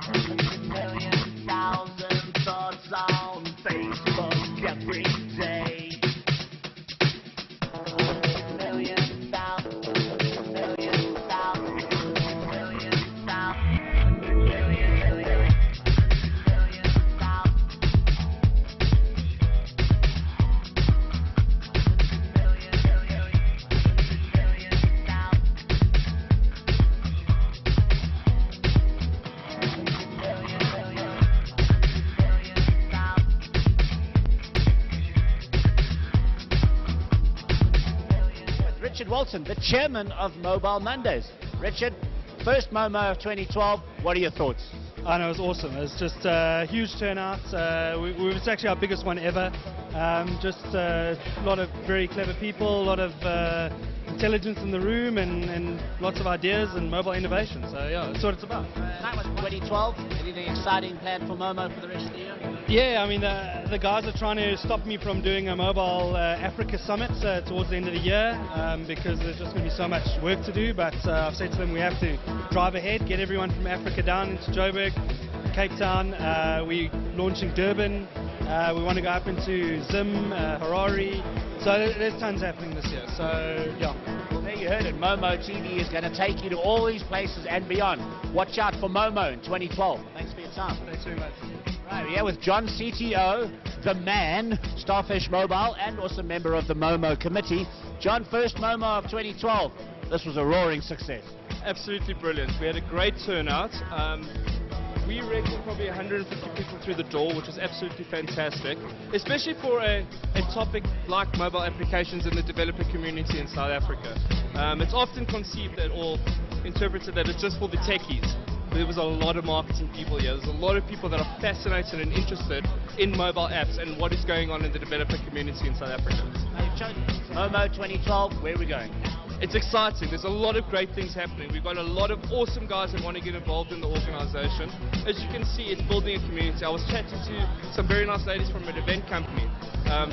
Million thousand thoughts on Facebook every day. Million thousand, million thousand, million thousand, million thousand. Richard Walton, the chairman of Mobile Mondays. Richard, first MoMo of 2012, what are your thoughts? I know, it was awesome. It was just a huge turnout. It was actually our biggest one ever. Just a lot of very clever people, a lot of intelligence in the room, and lots of ideas and mobile innovation. So yeah, that's what it's about. That was 2012. Anything exciting planned for MoMo for the rest of the year? Yeah, I mean, the guys are trying to stop me from doing a mobile Africa summit towards the end of the year because there's just going to be so much work to do. But I've said to them we have to drive ahead, get everyone from Africa down into Joburg, Cape Town. We're launching Durban. We want to go up into Zim, Harare. So there's tons happening this year. So yeah. Well, there you heard it. MoMo TV is going to take you to all these places and beyond. Watch out for MoMo in 2012. Thanks for your time. Thanks very much. Right, we're here with John, CTO, the man, Starfish Mobile, and also member of the MoMo committee. John, first MoMo of 2012. This was a roaring success. Absolutely brilliant. We had a great turnout. We reckoned probably 150 people through the door, which was absolutely fantastic, especially for a topic like mobile applications in the developer community in South Africa. It's often conceived that, or interpreted that it's just for the techies. There was a lot of marketing people here. There's a lot of people that are fascinated and interested in mobile apps and what is going on in the developer community in South Africa. MoMo 2012, where are we going? It's exciting. There's a lot of great things happening. We've got a lot of awesome guys that want to get involved in the organization. As you can see, it's building a community. I was chatting to some very nice ladies from an event company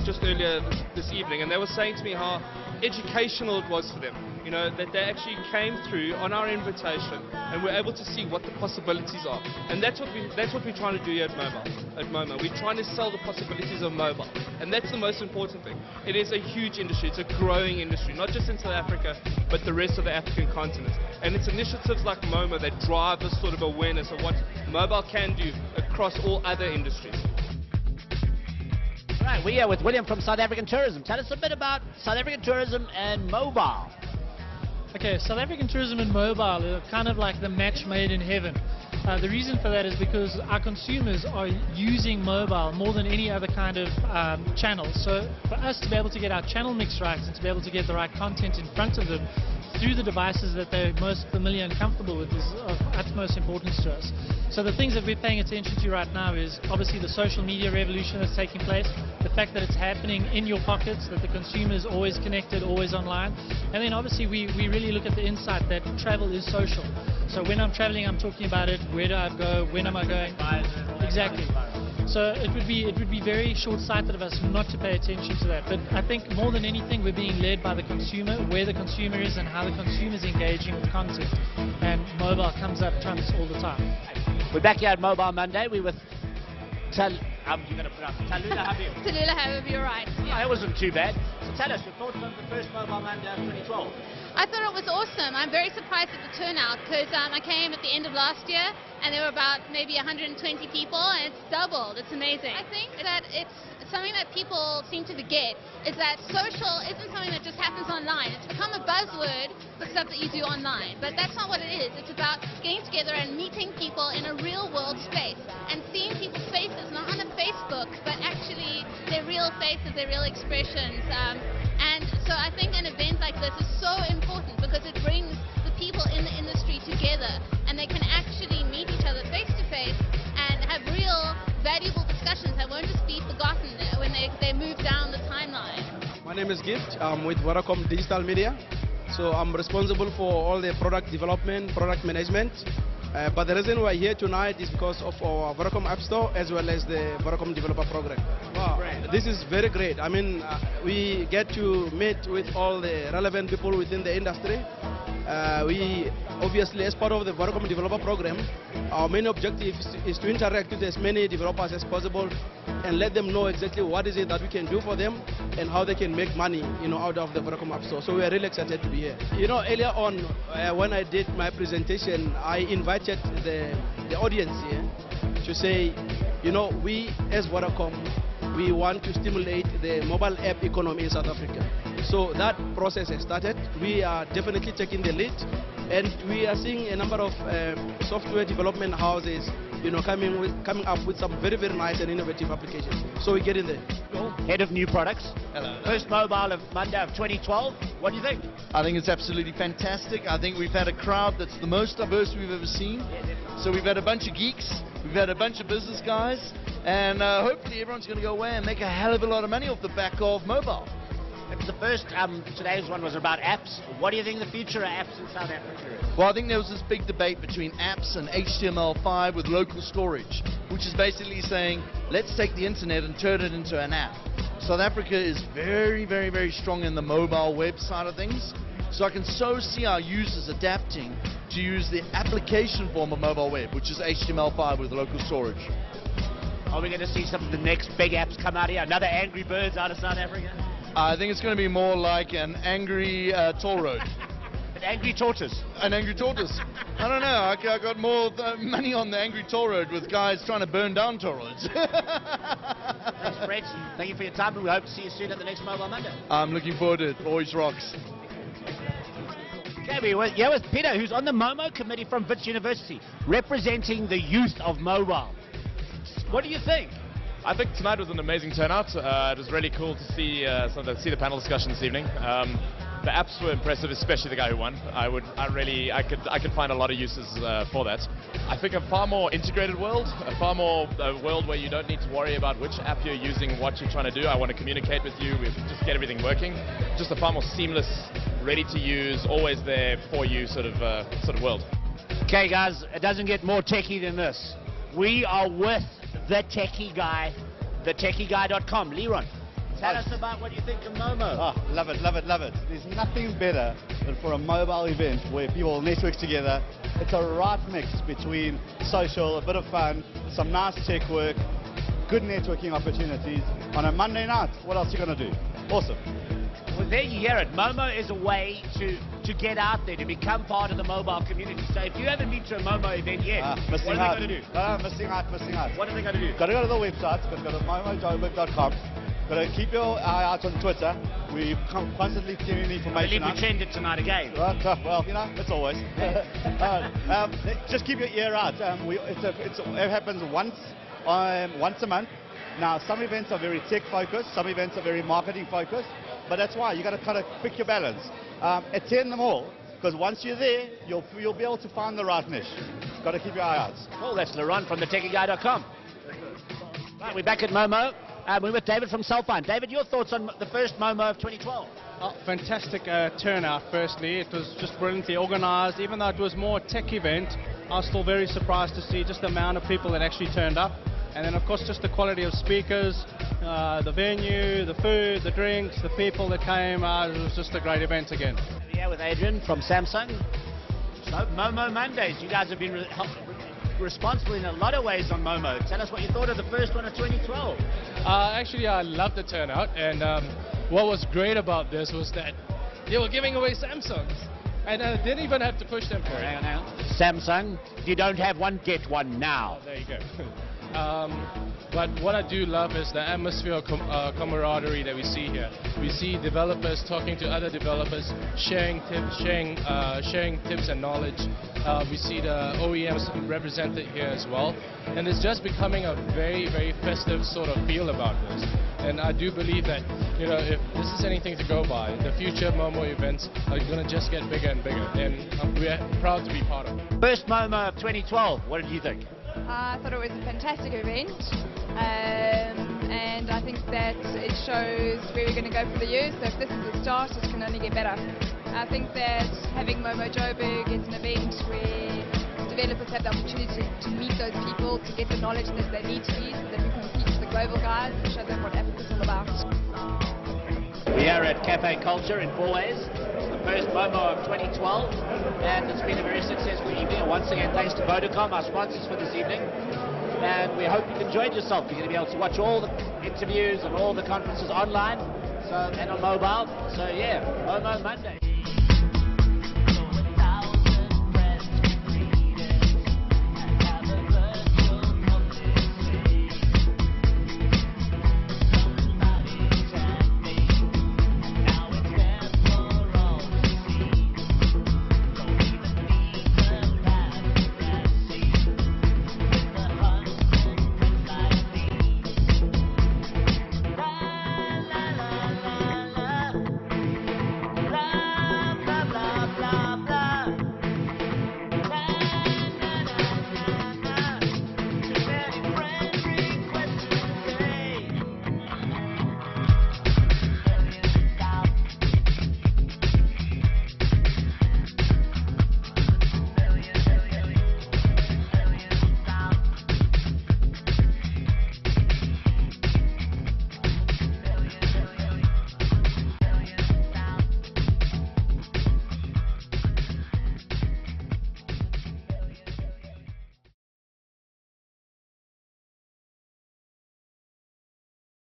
just earlier this evening, and they were saying to me how educational it was for them. You know, that they actually came through on our invitation and were able to see what the possibilities are. And that's what we're trying to do here at MoMo. We're trying to sell the possibilities of mobile. And that's the most important thing. It is a huge industry. It's a growing industry, not just in South Africa, but the rest of the African continent. And it's initiatives like MoMo that drive this sort of awareness of what mobile can do across all other industries. Right, we're here with William from South African Tourism. Tell us a bit about South African tourism and mobile. Okay, South African tourism and mobile are kind of like the match made in heaven. The reason for that is because our consumers are using mobile more than any other kind of channel. So for us to be able to get our channel mix right and to be able to get the right content in front of them through the devices that they're most familiar and comfortable with is of utmost importance to us. So the things that we're paying attention to right now is obviously the social media revolution that's taking place, the fact that it's happening in your pockets, that the consumer is always connected, always online. And then obviously we really look at the insight that travel is social. So when I'm traveling, I'm talking about it, where do I go, when am I going? Exactly. So it would be very short-sighted of us not to pay attention to that. But I think more than anything, we're being led by the consumer, where the consumer is and how the consumer is engaging with content. And mobile comes up trumps all the time. We're back here at Mobile Monday. We're with you're going to pronounce it. Tallulah Habib. Tallulah Habib, you're right. Yeah, it wasn't too bad. So tell us your thoughts on the first Mobile Monday of 2012. I thought it was awesome. I'm very surprised at the turnout because I came at the end of last year and there were about maybe 120 people and it's doubled. It's amazing. I think that it's something that people seem to forget is that social isn't something that just happens online. It's become a buzzword for stuff that you do online, but that's not what it is. It's about getting together and meeting people in a real world space and seeing people's faces, not on a Facebook, but actually their real faces, their real expressions. And so I think an event like this is so important because it brings the people in the industry together and they can actually meet each other face to face and have real valuable discussions that won't just be forgotten when they move down the timeline. My name is Gift. I'm with Vodacom Digital Media. So I'm responsible for all the product development, product management. But the reason we're here tonight is because of our Vodacom App Store as well as the Vodacom Developer Program. Wow, this is very great. I mean, we get to meet with all the relevant people within the industry. We obviously, as part of the Vodacom Developer Program, our main objective is to interact with as many developers as possible and let them know exactly what is it that we can do for them and how they can make money, out of the Vodacom App Store. So we are really excited to be here. Earlier on, when I did my presentation, I invited the audience here to say, we as Vodacom, we want to stimulate the mobile app economy in South Africa. So that process has started. We are definitely taking the lead, and we are seeing a number of software development houses, coming up with some very, very nice and innovative applications. So we get in there. Head of new products. Hello. First mobile of Monday of 2012. What do you think? I think it's absolutely fantastic. I think we've had a crowd that's the most diverse we've ever seen. So we've had a bunch of geeks, we've had a bunch of business guys, and hopefully everyone's going to go away and make a hell of a lot of money off the back of mobile. It was the first, today's one was about apps. What do you think the future of apps in South Africa is? Well, I think there was this big debate between apps and HTML5 with local storage, which is basically saying, let's take the internet and turn it into an app. South Africa is very, very, very strong in the mobile web side of things. So I can so see our users adapting to use the application form of mobile web, which is HTML5 with local storage. Are we going to see some of the next big apps come out here? Another Angry Birds out of South Africa? I think it's going to be more like an angry toll road. An angry tortoise? An angry tortoise. I don't know. I got more money on the angry toll road with guys trying to burn down toll roads. Thanks, Brett. Thank you for your time, and we hope to see you soon at the next Mobile Monday. I'm looking forward to it. Always rocks. Okay, we're here with Peter, who's on the MoMo committee from Wits University, representing the youth of mobile. What do you think? I think tonight was an amazing turnout. It was really cool to see the panel discussion this evening. The apps were impressive, especially the guy who won. I could find a lot of uses for that. I think a far more integrated world, a world where you don't need to worry about which app you're using, what you're trying to do. I want to communicate with you, we just get everything working. Just a far more seamless, ready to use, always there for you sort of world. Okay, guys, it doesn't get more techie than this. We are with the techie guy, thetechieguy.com. Leron, tell us about what you think of MoMo. Oh, love it, love it, love it. There's nothing better than for a mobile event where people network together. It's a right mix between social, a bit of fun, some nice tech work, good networking opportunities. On a Monday night, what else are you going to do? Awesome. Well, there you hear it. MoMo is a way to get out there, to become part of the mobile community. So if you haven't been to a MoMo event yet, what are they going to do? Missing out. What are they going to do? Got to go to the website, got to go to momojoburg.com. Got to keep your eye out on Twitter. We're constantly giving information. I believe we trended tonight again. Well, it's always. Just keep your ear out. It happens once a month. Now, some events are very tech focused, some events are very marketing focused, but that's why you got to kind of pick your balance. Attend them all, because once you're there, you'll be able to find the right niche. Got to keep your eye out. Well, that's Laurent from thetechieguy.com. Right, we're back at MoMo. We're with David from Cellphone. David, your thoughts on the first MoMo of 2012? Oh, fantastic turnout, firstly. It was just brilliantly organized. Even though it was more a tech event, I was still very surprised to see just the amount of people that actually turned up. And then, of course, just the quality of speakers, the venue, the food, the drinks, the people that came. It was just a great event again. Yeah, with Adrian from Samsung. So, MoMo Mondays. You guys have been responsible in a lot of ways on MoMo. Tell us what you thought of the first one of 2012. Actually, I loved the turnout. And what was great about this was that they were giving away Samsungs. And I didn't even have to push them for it. Hang on. Samsung, if you don't have one, get one now. Oh, there you go. But what I do love is the atmosphere of camaraderie that we see here. We see developers talking to other developers, sharing tips and knowledge. We see the OEMs represented here as well. And it's just becoming a very, very festive sort of feel about this. And I do believe that, if this is anything to go by, the future MoMo events are going to just get bigger and bigger. And we're proud to be part of it. First MoMo of 2012, what did you think? I thought it was a fantastic event, and I think that it shows where we're going to go for the year. So if this is the start, it can only get better. I think that having MoMo Joburg is an event where developers have the opportunity to meet those people, to get the knowledge that they need to use, so that we can compete with the global guys and show them what Africa's all about. We are at Cafe Culture in Fourways. first MoMo of 2012, and it's been a very successful evening. And once again, thanks to Vodacom, our sponsors for this evening. And we hope you've enjoyed yourself. You're going to be able to watch all the interviews and all the conferences online, and on mobile. So yeah, MoMo Monday.